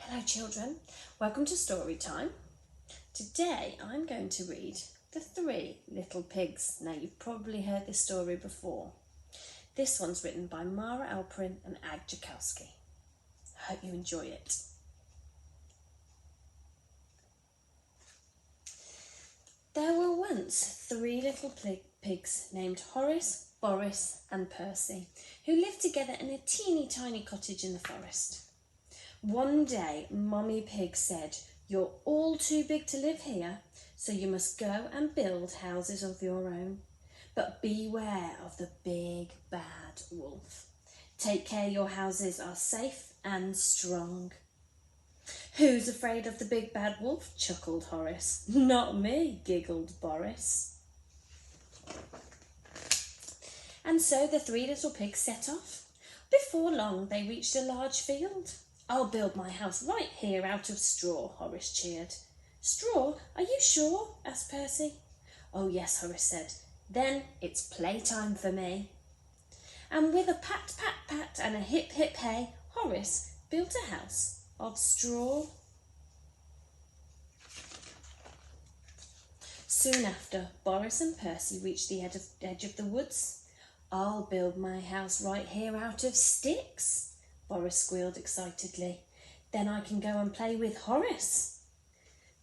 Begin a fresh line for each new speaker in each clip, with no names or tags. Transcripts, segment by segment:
Hello children, welcome to story time. Today I'm going to read The Three Little Pigs. Now you've probably heard this story before. This one's written by Mara Alperin and Ag Jakowski. I hope you enjoy it. There were once three little pigs named Horace, Boris and Percy, who lived together in a teeny tiny cottage in the forest. One day, Mummy Pig said, "You're all too big to live here, so you must go and build houses of your own. But beware of the big bad wolf. Take care your houses are safe and strong." "Who's afraid of the big bad wolf?" chuckled Horace. "Not me," giggled Boris. And so the three little pigs set off. Before long, they reached a large field. "I'll build my house right here out of straw," Horace cheered. "Straw? Are you sure?" asked Percy. "Oh yes," Horace said. "Then it's playtime for me." And with a pat, pat, pat and a hip, hip, hey, Horace built a house of straw. Soon after, Boris and Percy reached the edge of the woods. "I'll build my house right here out of sticks," Boris squealed excitedly. "Then I can go and play with Horace."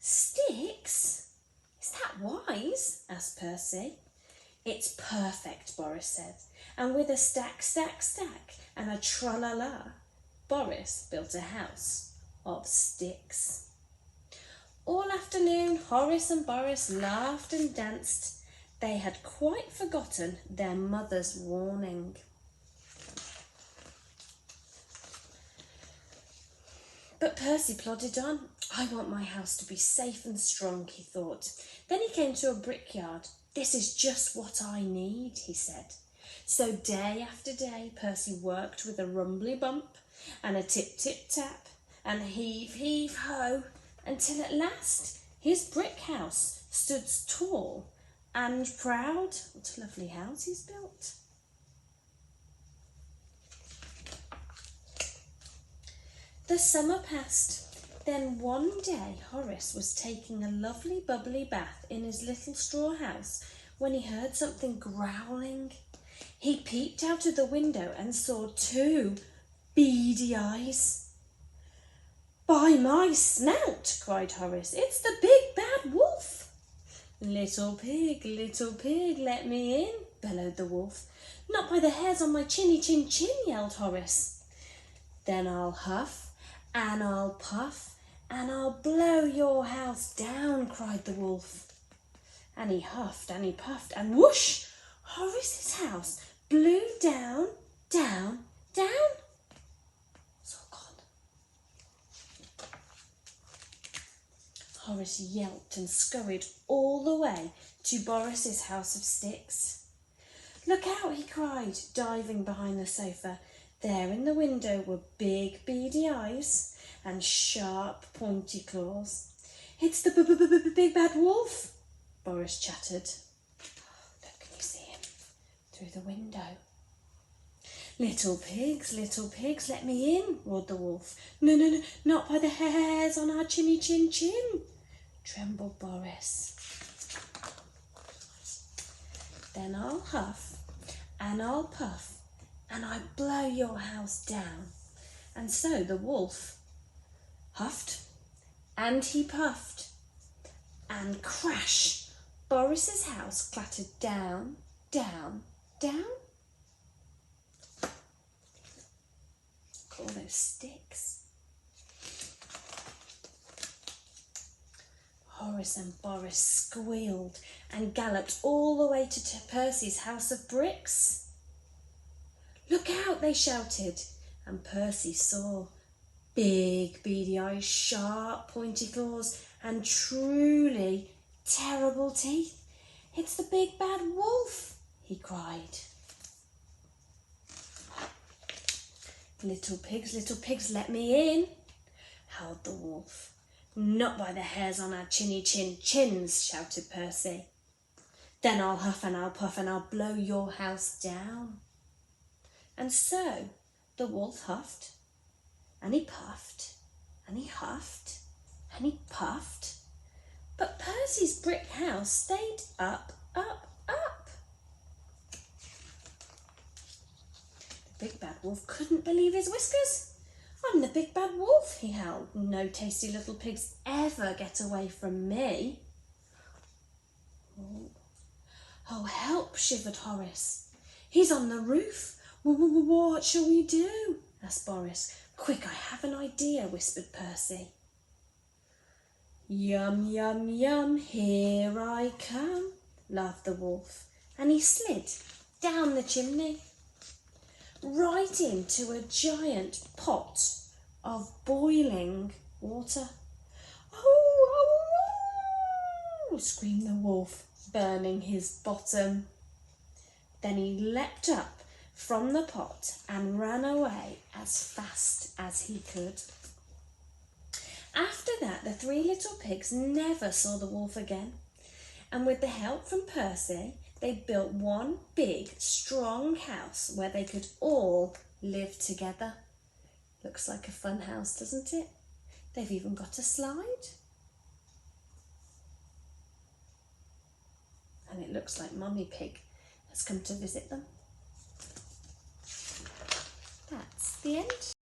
"Sticks? Is that wise?" asked Percy. "It's perfect," Boris said. And with a stack, stack, stack and a tra-la-la, Boris built a house of sticks. All afternoon, Horace and Boris laughed and danced. They had quite forgotten their mother's warning. But Percy plodded on. "I want my house to be safe and strong," he thought. Then he came to a brickyard. "This is just what I need," he said. So day after day, Percy worked with a rumbly bump and a tip-tip-tap and heave-heave-ho, until at last his brick house stood tall and proud. What a lovely house he's built. The summer passed. Then one day Horace was taking a lovely bubbly bath in his little straw house when he heard something growling. He peeped out of the window and saw two beady eyes. "By my snout," cried Horace, "it's the big bad wolf." Little pig, let me in," bellowed the wolf. "Not by the hairs on my chinny chin chin," yelled Horace. "Then I'll huff and I'll puff and I'll blow your house down," cried the wolf. And he huffed and he puffed and whoosh! Horace's house blew down, down, down. It's all gone. Horace yelped and scurried all the way to Boris's house of sticks. "Look out," he cried, diving behind the sofa. There in the window were big beady eyes and sharp pointy claws. "It's the big bad wolf," Boris chattered. "Look, can you see him through the window?" Little pigs, let me in," roared the wolf. No, not by the hairs on our chinny chin chin," trembled Boris. "Then I'll huff and I'll puff and I blow your house down." And so the wolf huffed and he puffed, and crash! Boris's house clattered down, down, down. Look at all those sticks. Horace and Boris squealed and galloped all the way to Percy's house of bricks. "Look out," they shouted, and Percy saw big beady eyes, sharp pointy claws, and truly terrible teeth. "It's the big bad wolf," he cried. Little pigs, let me in," howled the wolf. "Not by the hairs on our chinny chin chins," shouted Percy. "Then I'll huff and I'll puff and I'll blow your house down." And so the wolf huffed and he puffed and he huffed and he puffed, but Percy's brick house stayed up, up, up. The big bad wolf couldn't believe his whiskers. I'm the big bad wolf, he howled. No tasty little pigs ever get away from me. Oh, help, shivered Horace. He's on the roof. What shall we do? Asked Boris. Quick, I have an idea, whispered Percy. Yum, yum, yum, here I come, laughed the wolf, and he slid down the chimney, right into a giant pot of boiling water. Oh, screamed the wolf, burning his bottom. Then he leapt up from the pot and ran away as fast as he could. After that, the three little pigs never saw the wolf again, and with the help from Percy, they built one big, strong house where they could all live together. Looks like a fun house, doesn't it? They've even got a slide. And it looks like Mummy Pig has come to visit them. That's the end.